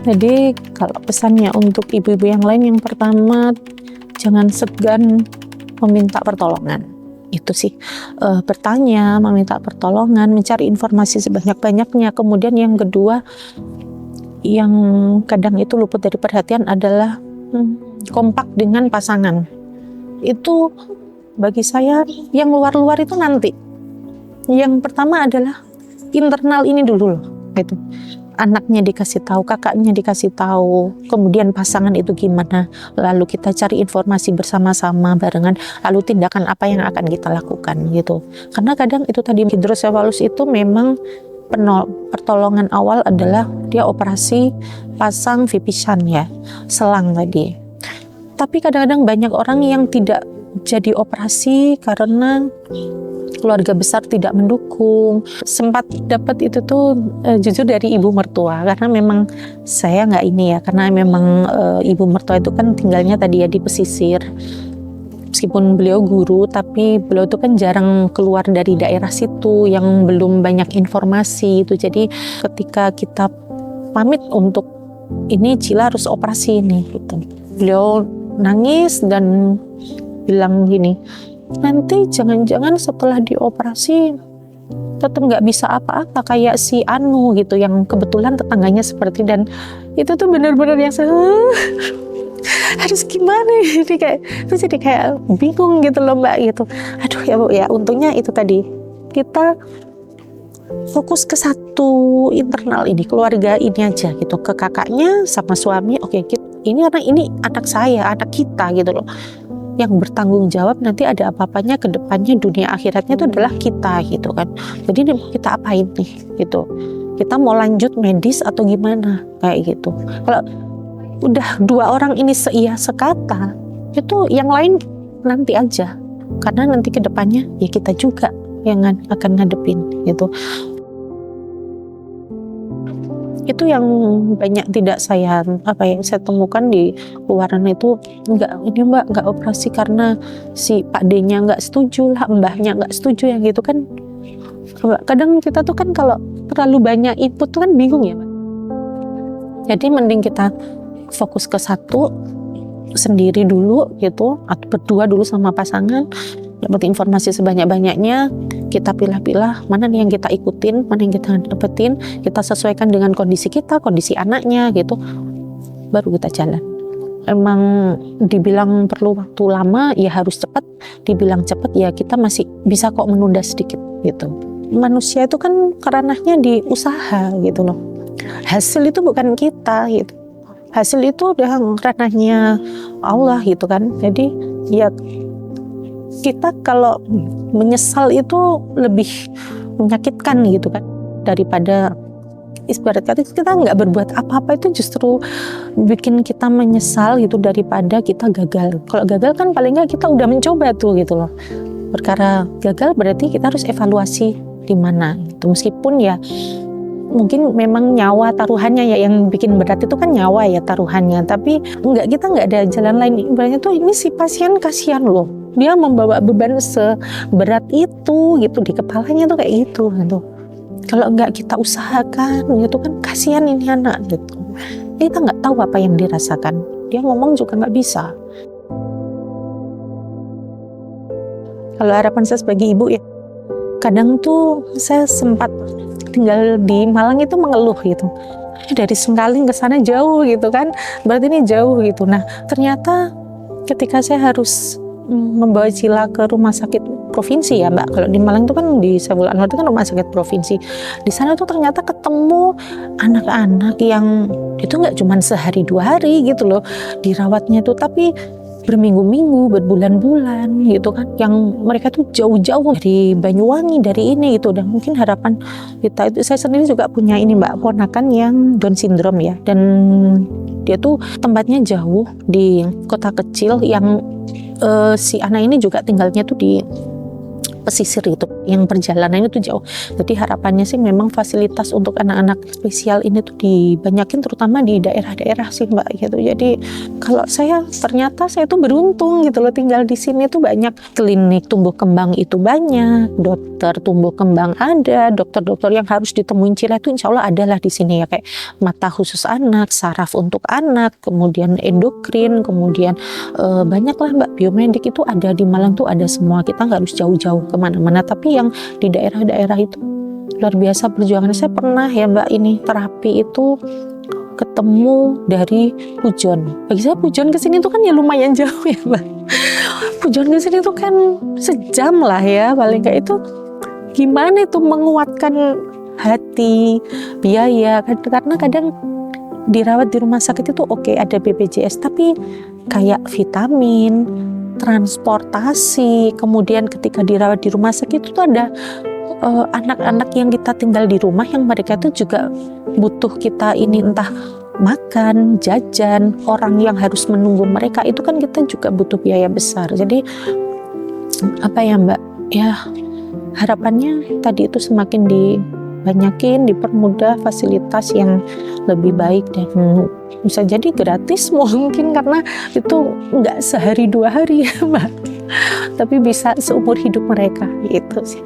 Jadi kalau pesannya untuk ibu-ibu yang lain, yang pertama jangan segan meminta pertolongan. Itu sih, bertanya, meminta pertolongan, mencari informasi sebanyak-banyaknya. Kemudian yang kedua, yang kadang itu luput dari perhatian adalah kompak dengan pasangan. Itu bagi saya yang luar-luar itu nanti. Yang pertama adalah internal ini dulu loh, gitu. Anaknya dikasih tahu, kakaknya dikasih tahu, kemudian pasangan itu gimana, lalu kita cari informasi bersama-sama barengan, lalu tindakan apa yang akan kita lakukan gitu. Karena kadang itu tadi hidrosefalus itu memang pertolongan awal adalah dia operasi pasang vipisan ya, selang tadi. Tapi kadang-kadang banyak orang yang tidak jadi operasi karena keluarga besar tidak mendukung. Sempat dapat itu tuh jujur dari ibu mertua, karena memang saya nggak ini ya, karena memang ibu mertua itu kan tinggalnya tadi ya di pesisir. Meskipun beliau guru, tapi beliau itu kan jarang keluar dari daerah situ, yang belum banyak informasi itu. Jadi ketika kita pamit untuk ini Cila harus operasi nih gitu, beliau nangis dan bilang gini, nanti jangan-jangan setelah dioperasi tetap nggak bisa apa-apa kayak si Anu gitu, yang kebetulan tetangganya seperti. Dan itu tuh benar-benar yang saya harus gimana jadi kayak bingung gitu loh Mbak gitu. Aduh ya Bu ya, untungnya itu tadi kita fokus ke satu internal ini, keluarga ini aja gitu, ke kakaknya sama suami. Oke, ini anak saya, anak kita gitu loh, yang bertanggung jawab nanti ada apa-apanya ke depannya, dunia akhiratnya itu adalah kita gitu kan. Jadi kita apain nih gitu, kita mau lanjut medis atau gimana kayak gitu. Kalau udah dua orang ini seia sekata, itu yang lain nanti aja, karena nanti ke depannya ya kita juga yang akan ngadepin gitu. Itu yang banyak tidak saya temukan di luaran itu, nggak operasi karena si Pak D-nya nggak setuju lah, mbahnya nggak setuju yang gitu kan. Kadang kita tuh kan kalau terlalu banyak input tuh kan bingung ya Mbak. Jadi mending kita fokus ke satu sendiri dulu gitu, atau berdua dulu sama pasangan, dapat informasi sebanyak-banyaknya, kita pilah-pilah mana nih yang kita ikutin, mana yang kita dapetin, kita sesuaikan dengan kondisi kita, kondisi anaknya gitu, baru kita jalan. Emang dibilang perlu waktu lama ya harus cepat, dibilang cepat ya kita masih bisa kok menunda sedikit gitu. Manusia itu kan ranahnya di usaha gitu loh, hasil itu bukan kita gitu, hasil itu udah ranahnya Allah gitu kan. Jadi ya kita kalau menyesal itu lebih menyakitkan gitu kan, daripada ibarat kata kita nggak berbuat apa-apa, itu justru bikin kita menyesal gitu daripada kita gagal. Kalau gagal kan paling nggak kita udah mencoba tuh gitu loh. Perkara gagal berarti kita harus evaluasi di mana gitu. Meskipun ya mungkin memang nyawa taruhannya ya, yang bikin berat itu kan nyawa ya taruhannya, tapi kita nggak ada jalan lain. Ibaratnya tuh ini si pasien kasihan loh, dia membawa beban seberat itu gitu di kepalanya tuh kayak gitu. Kalau nggak kita usahakan gitu kan, kasihan ini anak gitu. Kita nggak tahu apa yang dirasakan, dia ngomong juga nggak bisa. Kalau harapan saya sebagai ibu ya, kadang tuh saya sempat tinggal di Malang itu mengeluh gitu, dari Sengkaling ke sana jauh gitu kan, berarti ini jauh gitu. Nah ternyata ketika saya harus membawa Cila ke rumah sakit provinsi ya Mbak, kalau di Malang itu kan di Saiful Anwar itu kan rumah sakit provinsi, di sana tuh ternyata ketemu anak-anak yang itu nggak cuma sehari dua hari gitu loh dirawatnya tuh, tapi berminggu-minggu, berbulan-bulan gitu kan, yang mereka tuh jauh-jauh dari Banyuwangi, dari ini gitu. Dan mungkin harapan kita itu, saya sendiri juga punya ini Mbak, ponakan yang Down syndrome ya, dan dia tuh tempatnya jauh di kota kecil, yang si anak ini juga tinggalnya tuh di pesisir gitu. yang perjalanannya itu jauh. Jadi harapannya sih memang fasilitas untuk anak-anak spesial ini tuh dibanyakin, terutama di daerah-daerah sih Mbak gitu. Jadi kalau ternyata saya tuh beruntung gitu loh, tinggal di sini tuh banyak klinik tumbuh kembang itu banyak, dokter tumbuh kembang ada, dokter-dokter yang harus ditemuin Cila itu insya Allah adalah di sini ya, kayak mata khusus anak, saraf untuk anak, kemudian endokrin, kemudian banyak lah Mbak, biomedik itu ada di Malang tuh ada semua, kita nggak harus jauh-jauh kemana-mana. Tapi yang di daerah-daerah itu luar biasa perjuangannya. Saya pernah ya Mbak ini terapi itu ketemu dari Pujon. Bagi saya Pujon ke sini tuh kan ya lumayan jauh ya Mbak. Pujon ke sini tuh kan sejam lah ya paling kayak itu. Gimana itu menguatkan hati, biaya, karena kadang dirawat di rumah sakit itu oke, ada BPJS, tapi kayak vitamin, transportasi, kemudian ketika dirawat di rumah sakit itu ada anak-anak yang kita tinggal di rumah yang mereka itu juga butuh kita ini, entah makan, jajan, orang yang harus menunggu mereka itu kan kita juga butuh biaya besar. Jadi apa ya Mbak, ya harapannya tadi itu semakin dibanyakin, dipermudah fasilitas yang lebih baik, dan bisa jadi gratis mungkin, karena itu nggak sehari 2 hari ya Mbak, tapi bisa seumur hidup mereka gitu sih.